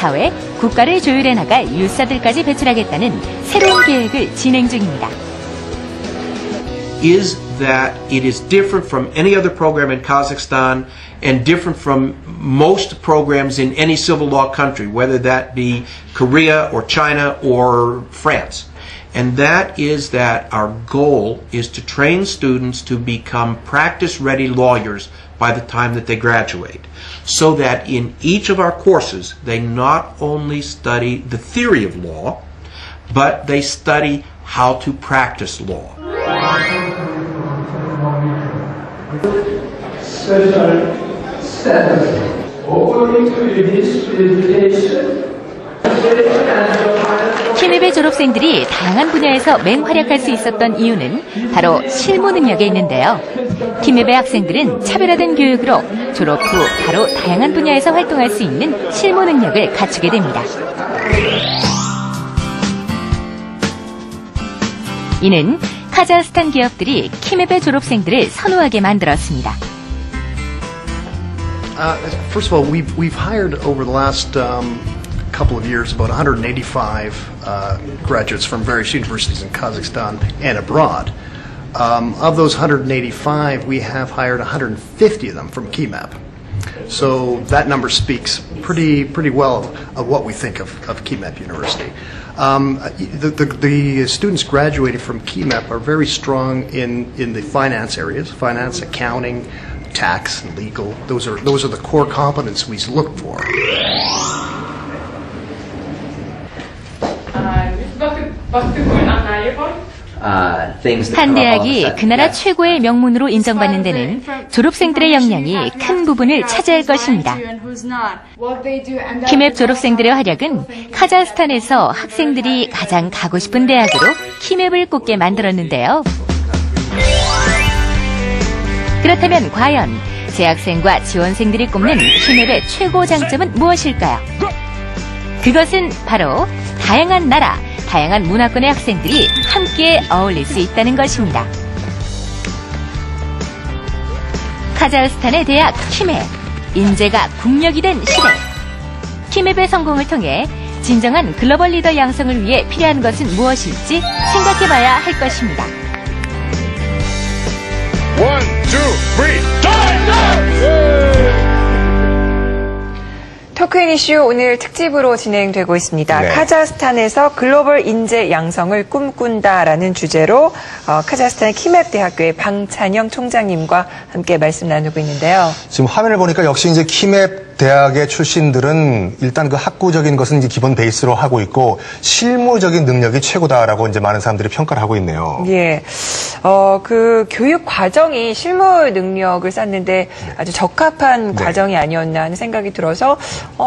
사회, 국가를 조율해 나갈 유사들까지 배출하겠다는 새로운 계획을 진행 중입니다. Is that it is different from any other program in Kazakhstan and different from most programs in any civil law country, whether that be Korea or China or France. And that is that our goal is to train students to become practice-ready lawyers by the time that they graduate, so that in each of our courses they not only study the theory of law, but they study how to practice law. Special status according to this presentation. 키맵의 졸업생들이 다양한 분야에서 맹활약할 수 있었던 이유는 바로 실무 능력에 있는데요. 키맵의 학생들은 차별화된 교육으로 졸업 후 바로 다양한 분야에서 활동할 수 있는 실무 능력을 갖추게 됩니다. 이는 카자흐스탄 기업들이 키맵의 졸업생들을 선호하게 만들었습니다. First of all, we've hired over the last couple of years about 185 graduates from various universities in Kazakhstan and abroad. Of those 185, we have hired 150 of them from KIMEP. So that number speaks pretty well of what we think of KIMEP University. The students graduating from KIMEP are very strong in the finance areas, finance, accounting, tax, and legal. Those are the core competencies we look for. 한 대학이 그 나라 최고의 명문으로 인정받는 데는 졸업생들의 역량이 큰 부분을 차지할 것입니다. 키맵 졸업생들의 활약은 카자흐스탄에서 학생들이 가장 가고 싶은 대학으로 키맵을 꼽게 만들었는데요. 그렇다면 과연 재학생과 지원생들이 꼽는 키맵의 최고 장점은 무엇일까요? 그것은 바로 다양한 나라, 다양한 문화권의 학생들이 함께 어울릴 수 있다는 것입니다. 카자흐스탄의 대학 키맵, 인재가 국력이 된 시대. 키맵의 성공을 통해 진정한 글로벌 리더 양성을 위해 필요한 것은 무엇일지 생각해봐야 할 것입니다. 1, 2, 3, time! 토크인 이슈 오늘 특집으로 진행되고 있습니다. 네. 카자흐스탄에서 글로벌 인재 양성을 꿈꾼다라는 주제로 카자흐스탄 키맵 대학교의 방찬영 총장님과 함께 말씀 나누고 있는데요. 지금 화면을 보니까 역시 이제 키맵 대학의 출신들은 일단 그 학구적인 것은 이제 기본 베이스로 하고 있고 실무적인 능력이 최고다라고 이제 많은 사람들이 평가를 하고 있네요. 예. 그 교육 과정이 실무 능력을 쌓는데 아주 적합한 네. 과정이 아니었나 하는 생각이 들어서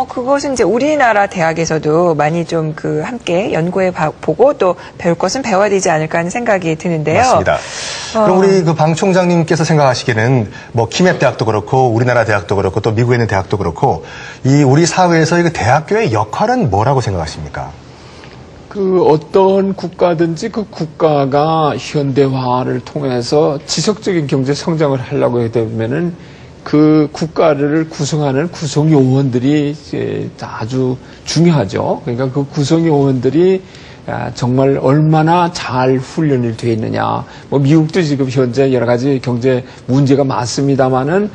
그것은 이제 우리나라 대학에서도 많이 좀 그 함께 연구해 보고 또 배울 것은 배워야 되지 않을까 하는 생각이 드는데요. 맞습니다. 그럼 우리 그 방 총장님께서 생각하시기에는 뭐 키맵 대학도 그렇고 우리나라 대학도 그렇고 또 미국에 있는 대학도 그렇고 이 우리 사회에서 이 대학교의 역할은 뭐라고 생각하십니까? 그 어떤 국가든지 그 국가가 현대화를 통해서 지속적인 경제 성장을 하려고 하게 되면은 그 국가를 구성하는 구성 요원들이 아주 중요하죠. 그러니까 그 구성 요원들이 정말 얼마나 잘 훈련이 되어 있느냐. 뭐 미국도 지금 현재 여러 가지 경제 문제가 많습니다만은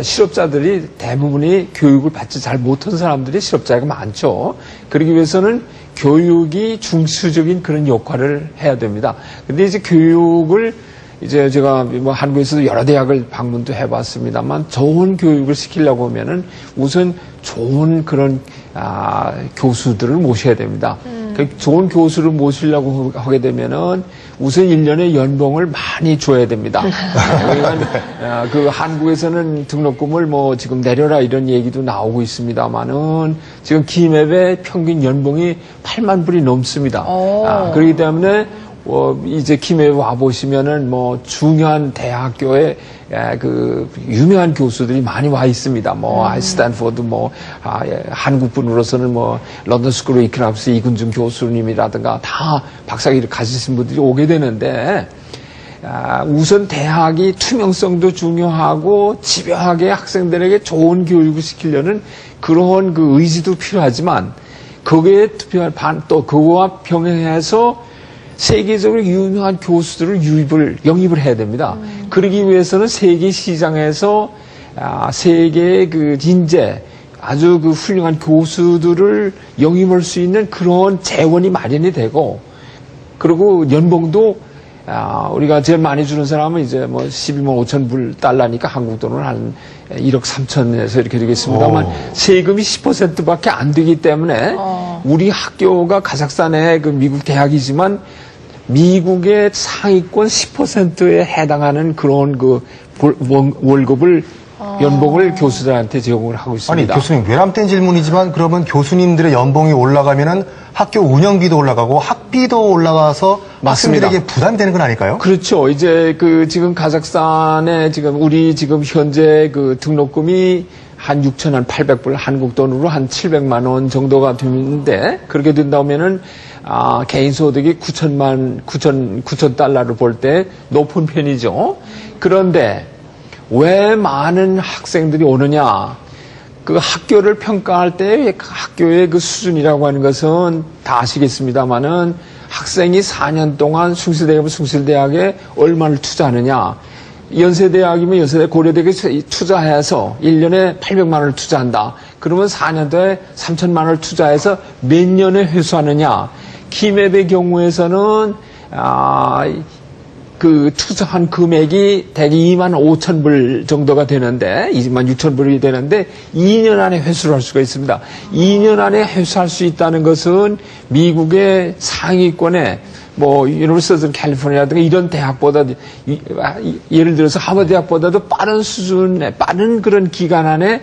실업자들이 대부분이 교육을 받지 잘 못한 사람들이 실업자가 많죠. 그러기 위해서는 교육이 중수적인 그런 역할을 해야 됩니다. 근데 이제 교육을 이제 제가 뭐 한국에서도 여러 대학을 방문도 해봤습니다만 좋은 교육을 시키려고 하면은 우선 좋은 그런 교수들을 모셔야 됩니다. 좋은 교수를 모시려고 하게 되면은 우선 1년에 연봉을 많이 줘야 됩니다. 그러니까 그 한국에서는 등록금을 뭐 지금 내려라 이런 얘기도 나오고 있습니다만은 지금 키맵의 평균 연봉이 8만 불이 넘습니다. 그렇기 때문에 이제 키맵에 와 보시면은 뭐 중요한 대학교에 그 유명한 교수들이 많이 와 있습니다. 뭐 스탠포드 뭐 한국 분으로서는 뭐 런던 스쿨 오브 이코노믹스 이근중 교수님이라든가 다 박사학위를 가지신 분들이 오게 되는데 우선 대학이 투명성도 중요하고 집요하게 학생들에게 좋은 교육을 시키려는 그런 그 의지도 필요하지만 거기에 또 그거와 병행해서 세계적으로 유명한 교수들을 영입을 해야 됩니다. 그러기 위해서는 세계 시장에서 세계의 그 인재, 아주 그 훌륭한 교수들을 영입할 수 있는 그런 재원이 마련이 되고, 그리고 연봉도 우리가 제일 많이 주는 사람은 이제 뭐 12만 5천 불 달러니까 한국 돈으로 한 1억 3천에서 이렇게 되겠습니다만 세금이 10%밖에 안 되기 때문에 우리 학교가 카자흐스탄의 그 미국 대학이지만 미국의 상위권 10%에 해당하는 그런 그 월급을 연봉을 교수들한테 제공을 하고 있습니다. 아니 교수님 외람된 질문이지만 그러면 교수님들의 연봉이 올라가면은 학교 운영비도 올라가고 학비도 올라가서 맞습니다. 학생들에게 부담이 되는 건 아닐까요? 그렇죠. 이제 그 지금 카자흐스탄에 우리 현재 그 등록금이 한 6,800불 한국 돈으로 한 700만 원 정도가 되는데 그렇게 된다면은 개인 소득이 9천 달러를 볼 때 높은 편이죠. 그런데 왜 많은 학생들이 오느냐? 그 학교를 평가할 때 학교의 그 수준이라고 하는 것은 다 아시겠습니다만은 학생이 4년 동안 숭실대학이면 숭실대학에 얼마를 투자하느냐. 연세대학이면 연세대 고려대학에 투자해서 1년에 800만 원을 투자한다. 그러면 4년도에 3천만 원을 투자해서 몇 년에 회수하느냐. 키맵의 경우에서는 그 투자한 금액이 대개 2만 5천 불 정도가 되는데 2만 6천 불이 되는데 2년 안에 회수를 할 수가 있습니다. 2년 안에 회수할 수 있다는 것은 미국의 상위권에 뭐 유니버시티 오브 캘리포니아라든가 이런 대학보다 예를 들어서 하버드 대학보다도 빠른 수준의 빠른 그런 기간 안에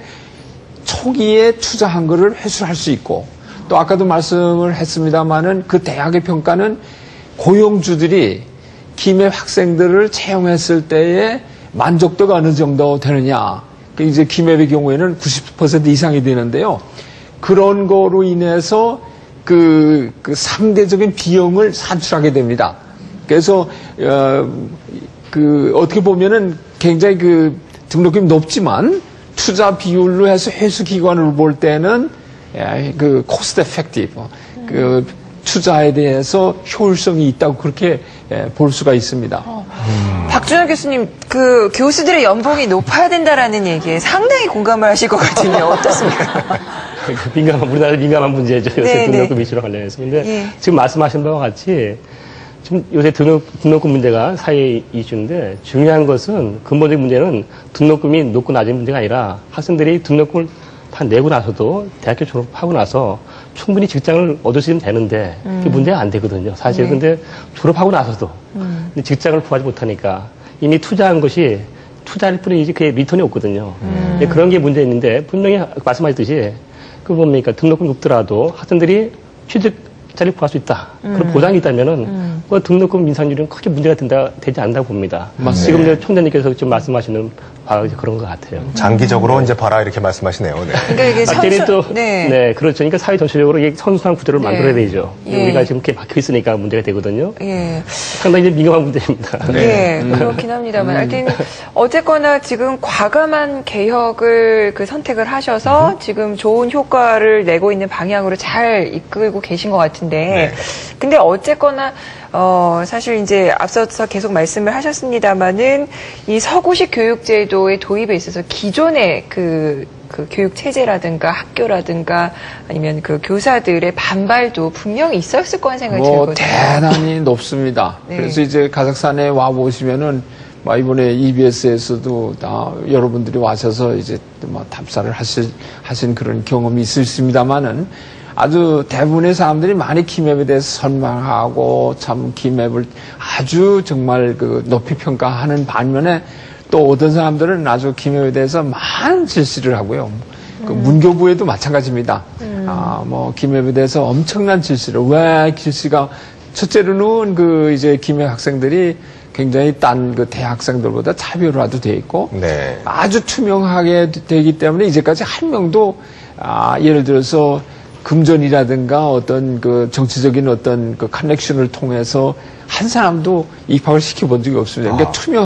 초기에 투자한 거를 회수할 수 있고 또 아까도 말씀을 했습니다마는 그 대학의 평가는 고용주들이 키맵 학생들을 채용했을 때의 만족도가 어느 정도 되느냐. 이제 키맵의 경우에는 90% 이상이 되는데요. 그런 거로 인해서 그 상대적인 비용을 산출하게 됩니다. 그래서 어떻게 보면은 굉장히 그 등록금이 높지만 투자 비율로 해서 회수 기관으로 볼 때는 그 코스트 에펙티브 그 투자에 대해서 효율성이 있다고 그렇게 볼 수가 있습니다. 박준혁 교수님, 그 교수들의 연봉이 높아야 된다라는 얘기에 상당히 공감을 하실 것 같은데 어떻습니까? 우리나라 민감한 문제죠. 요새 등록금 이슈로 관련해서. 근데 지금 말씀하신 바와 같이 지금 요새 등록금 문제가 사회 이슈인데 중요한 것은 근본적인 문제는 등록금이 높고 낮은 문제가 아니라 학생들이 등록금을 다 내고 나서도 대학교 졸업하고 나서 충분히 직장을 얻을 수 있으면 되는데 그게 문제가 안 되거든요. 사실 근데 졸업하고 나서도 직장을 구하지 못하니까 이미 투자한 것이 투자일 뿐이지 그게 리턴이 없거든요. 그런 게 문제 있는데 분명히 말씀하셨듯이 그 뭡니까 등록금 높더라도 학생들이 취직 자리를 구할 수 있다. 그런 보장이 있다면은 그 등록금 인상률은 크게 문제가 되지 않는다고 봅니다. 지금 이제 총장님께서 지금 말씀하시는 바로 그런 것 같아요. 장기적으로 이제 봐라 이렇게 말씀하시네요. 네. 그러니까 이게 네, 그렇죠. 그러니까 사회 전체적으로 이게 선순환 구조를 만들어야 되죠. 우리가 지금 이렇게 막혀 있으니까 문제가 되거든요. 상당히 이제 민감한 문제입니다. 그렇긴 합니다만 하여튼 어쨌거나 지금 과감한 개혁을 선택을 하셔서 지금 좋은 효과를 내고 있는 방향으로 잘 이끌고 계신 것 같은데 근데 어쨌거나 사실 이제 앞서서 계속 말씀을 하셨습니다만은 이 서구식 교육제도의 도입에 있어서 기존의 그 교육 체제라든가 학교라든가 아니면 그 교사들의 반발도 분명히 있었을 거라는 생각이 들거든요. 대단히 높습니다. 그래서 이제 카자흐스탄에 와 보시면은 이번에 EBS에서도 여러분들이 와셔서 이제 답사를 하신 그런 경험이 있습니다만은 아주 대부분의 사람들이 많이 키맵에 대해서 선망하고 참 키맵을 아주 정말 높이 평가하는 반면에 또 어떤 사람들은 아주 키맵에 대해서 많은 질시를 하고요. 문교부에도 마찬가지입니다. 키맵에 대해서 엄청난 질시를. 왜 질시가 첫째로는 이제 키맵 학생들이 굉장히 딴 대학생들보다 차별화도 돼 있고 아주 투명하게 되기 때문에 이제까지 한 명도 예를 들어서 금전이라든가 어떤 그 정치적인 어떤 그 커넥션을 통해서 한 사람도 입학을 시켜본 적이 없습니다. 그러니까 투명